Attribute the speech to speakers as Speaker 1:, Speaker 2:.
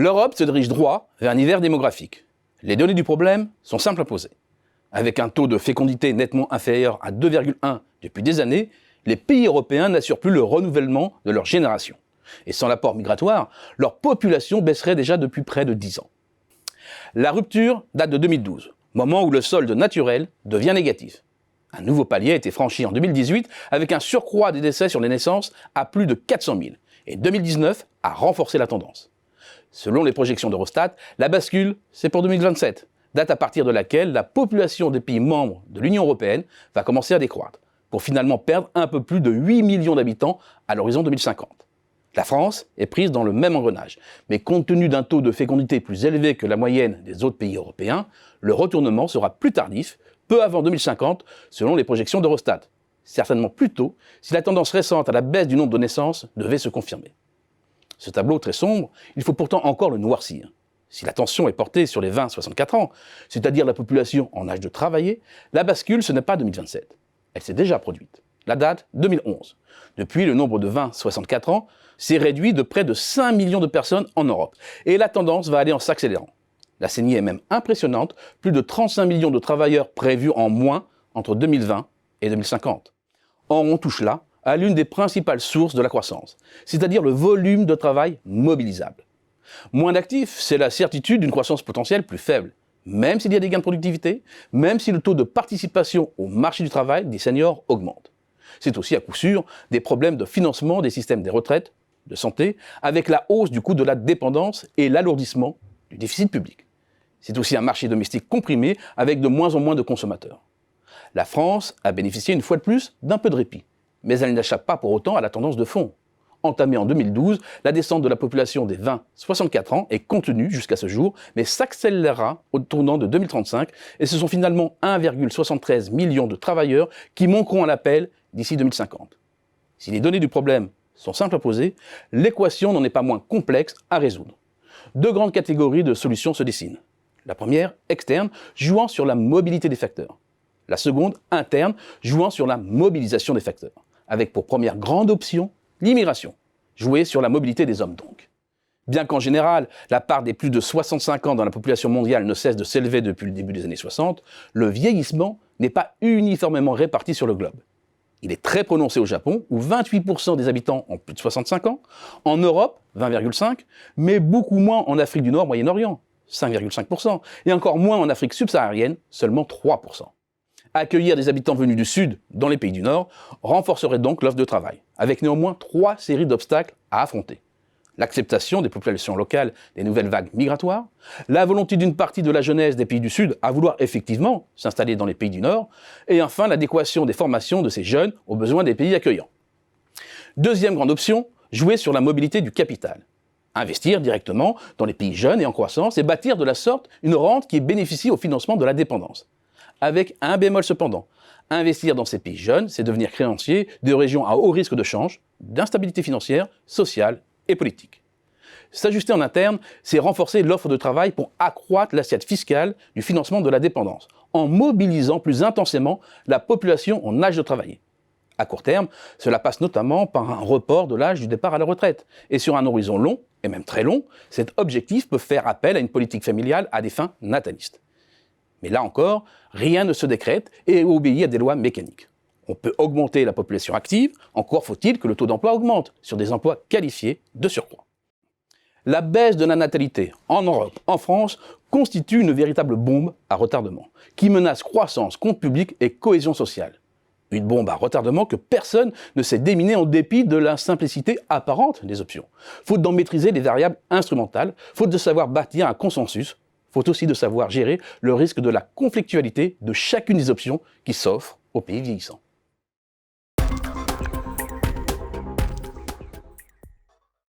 Speaker 1: L'Europe se dirige droit vers un hiver démographique. Les données du problème sont simples à poser. Avec un taux de fécondité nettement inférieur à 2,1 depuis des années, les pays européens n'assurent plus le renouvellement de leur génération. Et sans l'apport migratoire, leur population baisserait déjà depuis près de 10 ans. La rupture date de 2012, moment où le solde naturel devient négatif. Un nouveau palier a été franchi en 2018 avec un surcroît des décès sur les naissances à plus de 400 000. Et 2019 a renforcé la tendance. Selon les projections d'Eurostat, la bascule, c'est pour 2027, date à partir de laquelle la population des pays membres de l'Union européenne va commencer à décroître, pour finalement perdre un peu plus de 8 millions d'habitants à l'horizon 2050. La France est prise dans le même engrenage, mais compte tenu d'un taux de fécondité plus élevé que la moyenne des autres pays européens, le retournement sera plus tardif, peu avant 2050, selon les projections d'Eurostat. Certainement plus tôt, si la tendance récente à la baisse du nombre de naissances devait se confirmer. Ce tableau très sombre, il faut pourtant encore le noircir. Si l'attention est portée sur les 20-64 ans, c'est-à-dire la population en âge de travailler, la bascule, ce n'est pas 2027. Elle s'est déjà produite. La date, 2011. Depuis, le nombre de 20-64 ans s'est réduit de près de 5 millions de personnes en Europe. Et la tendance va aller en s'accélérant. La saignée est même impressionnante, plus de 35 millions de travailleurs prévus en moins entre 2020 et 2050. Or, on touche là à l'une des principales sources de la croissance, c'est-à-dire le volume de travail mobilisable. Moins d'actifs, c'est la certitude d'une croissance potentielle plus faible, même s'il y a des gains de productivité, même si le taux de participation au marché du travail des seniors augmente. C'est aussi à coup sûr des problèmes de financement des systèmes des retraites, de santé, avec la hausse du coût de la dépendance et l'alourdissement du déficit public. C'est aussi un marché domestique comprimé avec de moins en moins de consommateurs. La France a bénéficié une fois de plus d'un peu de répit, mais elle n'échappe pas pour autant à la tendance de fond. Entamée en 2012, la descente de la population des 20-64 ans est contenue jusqu'à ce jour, mais s'accélérera au tournant de 2035, et ce sont finalement 1,73 million de travailleurs qui manqueront à l'appel d'ici 2050. Si les données du problème sont simples à poser, l'équation n'en est pas moins complexe à résoudre. Deux grandes catégories de solutions se dessinent. La première, externe, jouant sur la mobilité des facteurs. La seconde, interne, jouant sur la mobilisation des facteurs, avec pour première grande option l'immigration, jouer sur la mobilité des hommes donc. Bien qu'en général, la part des plus de 65 ans dans la population mondiale ne cesse de s'élever depuis le début des années 60, le vieillissement n'est pas uniformément réparti sur le globe. Il est très prononcé au Japon, où 28% des habitants ont plus de 65 ans, en Europe, 20,5%, mais beaucoup moins en Afrique du Nord, Moyen-Orient, 5,5%, et encore moins en Afrique subsaharienne, seulement 3%. Accueillir des habitants venus du Sud dans les pays du Nord renforcerait donc l'offre de travail, avec néanmoins 3 séries d'obstacles à affronter. L'acceptation des populations locales des nouvelles vagues migratoires, la volonté d'une partie de la jeunesse des pays du Sud à vouloir effectivement s'installer dans les pays du Nord, et enfin l'adéquation des formations de ces jeunes aux besoins des pays accueillants. Deuxième grande option, jouer sur la mobilité du capital. Investir directement dans les pays jeunes et en croissance et bâtir de la sorte une rente qui bénéficie au financement de la dépendance. Avec un bémol cependant, investir dans ces pays jeunes, c'est devenir créancier de régions à haut risque de change, d'instabilité financière, sociale et politique. S'ajuster en interne, c'est renforcer l'offre de travail pour accroître l'assiette fiscale du financement de la dépendance, en mobilisant plus intensément la population en âge de travailler. À court terme, cela passe notamment par un report de l'âge du départ à la retraite. Et sur un horizon long, et même très long, cet objectif peut faire appel à une politique familiale à des fins natalistes. Mais là encore, rien ne se décrète et obéit à des lois mécaniques. On peut augmenter la population active, encore faut-il que le taux d'emploi augmente, sur des emplois qualifiés de surcroît. La baisse de la natalité en Europe, en France, constitue une véritable bombe à retardement, qui menace croissance, compte public et cohésion sociale. Une bombe à retardement que personne ne sait déminer en dépit de la simplicité apparente des options. Faute d'en maîtriser les variables instrumentales, faute de savoir bâtir un consensus, faute aussi de savoir gérer le risque de la conflictualité de chacune des options qui s'offrent aux pays vieillissants.